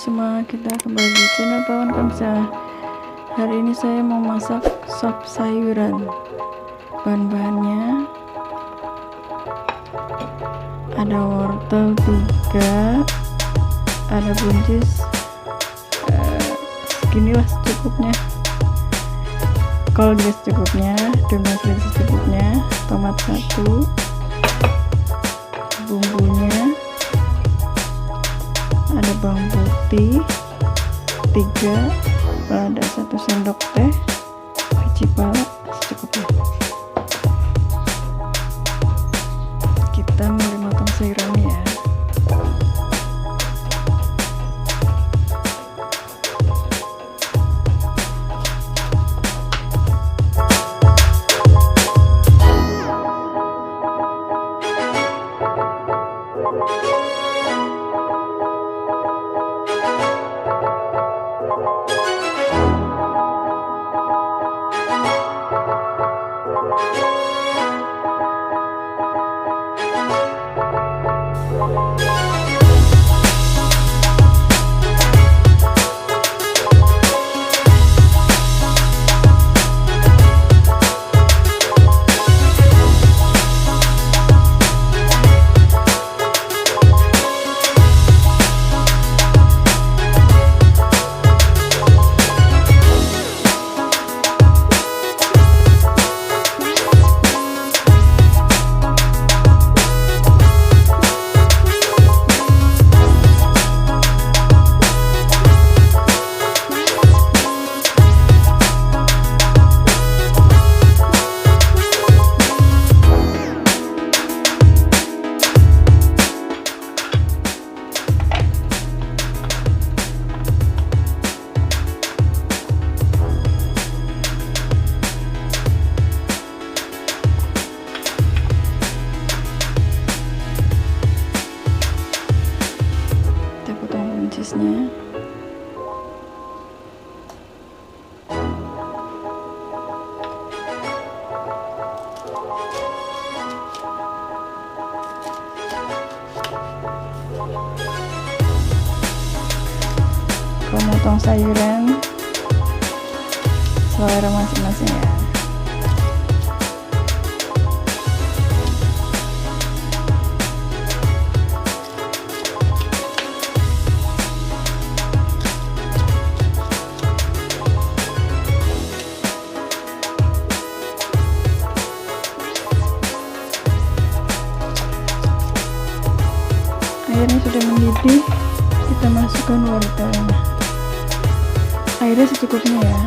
semua, kita kembali di channel Pawan Kamsa. Hari ini saya mau masak sop sayuran. Bahan-bahannya ada wortel 3, ada buncis seginilah secukupnya, kol juga secukupnya, donat secukupnya, tomat 1, bumbunya ada bawang putih 3, lada 1 sendok teh, biji pala secukupnya. Kita mulai potong sayurannya ya. Buncisnya kalau motong sayuran selera masing-masing ya. Airnya sudah mendidih, kita masukkan wortelnya. Airnya secukupnya ya.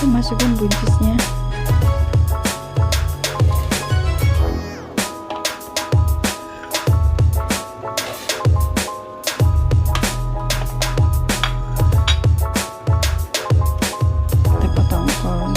Masukkan buncisnya. Kita potong kolom.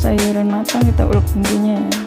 sayuran matang, kita ulek bumbunya ya.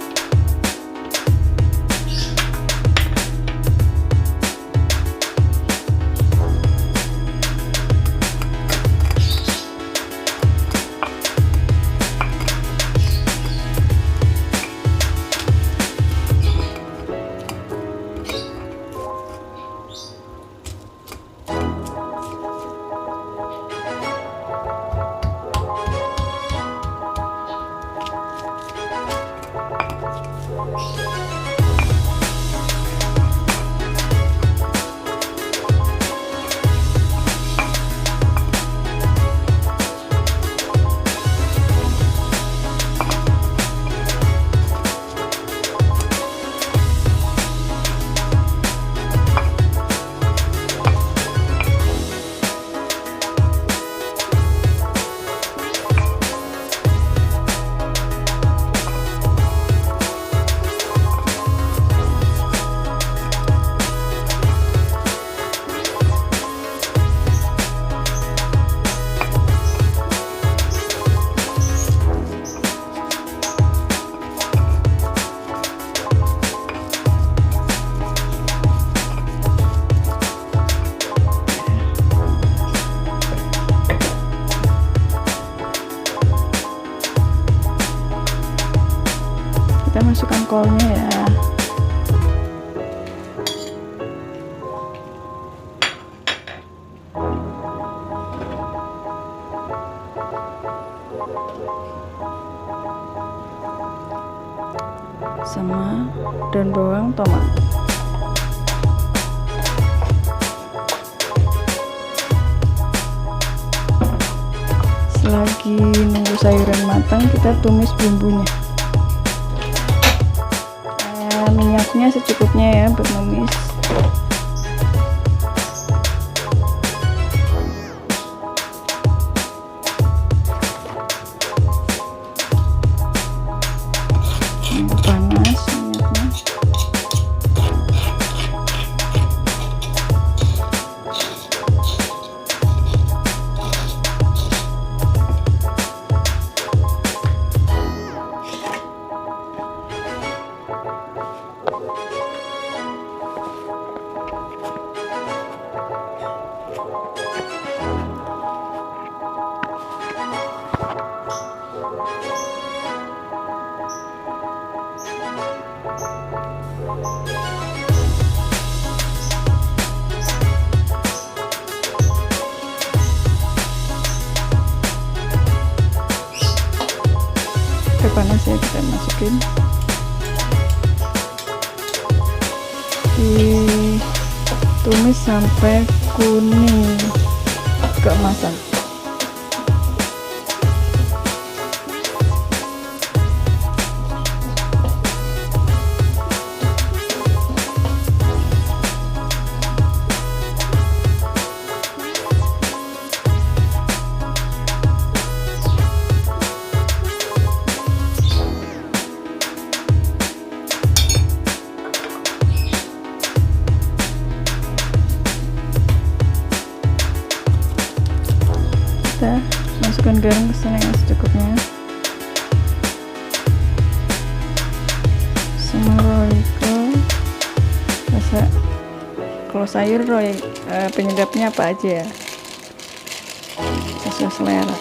Kita masukkan kolnya ya. Sama daun bawang, tomat. Selagi nunggu sayuran matang, kita tumis bumbunya. Minyaknya secukupnya ya untuk numis. Panas minyaknya. Udah panas ya, kita masukin. Ditumis sampai kuning keemasan. Kita masukkan garam ke sana yang secukupnya. Sama royco. Rasa kalau sayur penyedapnya apa aja ya, sesuai selera.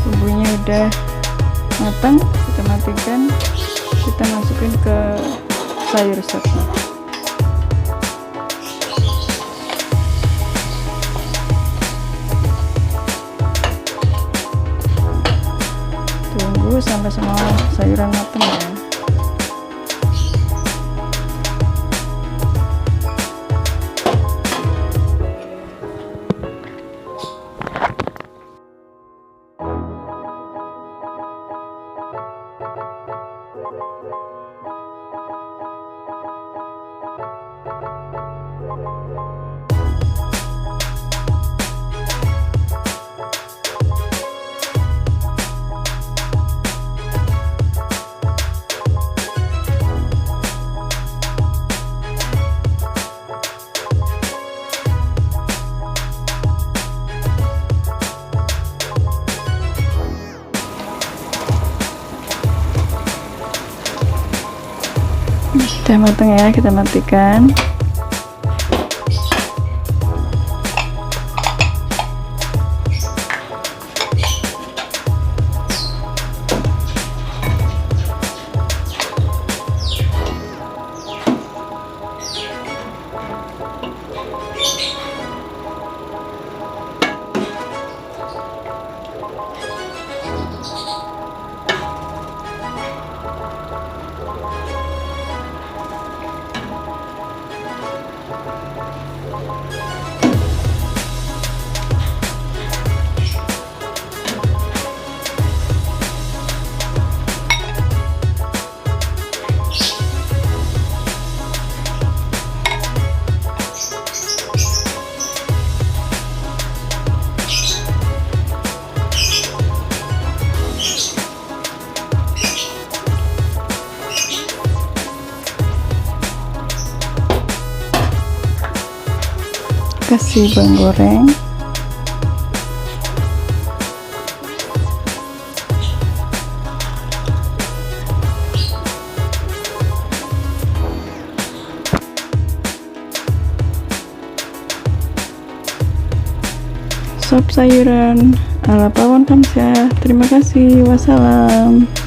Bumbunya udah matang, kita matikan, kita masukin ke sayur sopnya. Tunggu sampai semua sayuran matang ya. Udah matang ya, kita matikan. Kasih bawang goreng, sop sayuran ala Pawon Kamsa. Terima kasih, wassalam.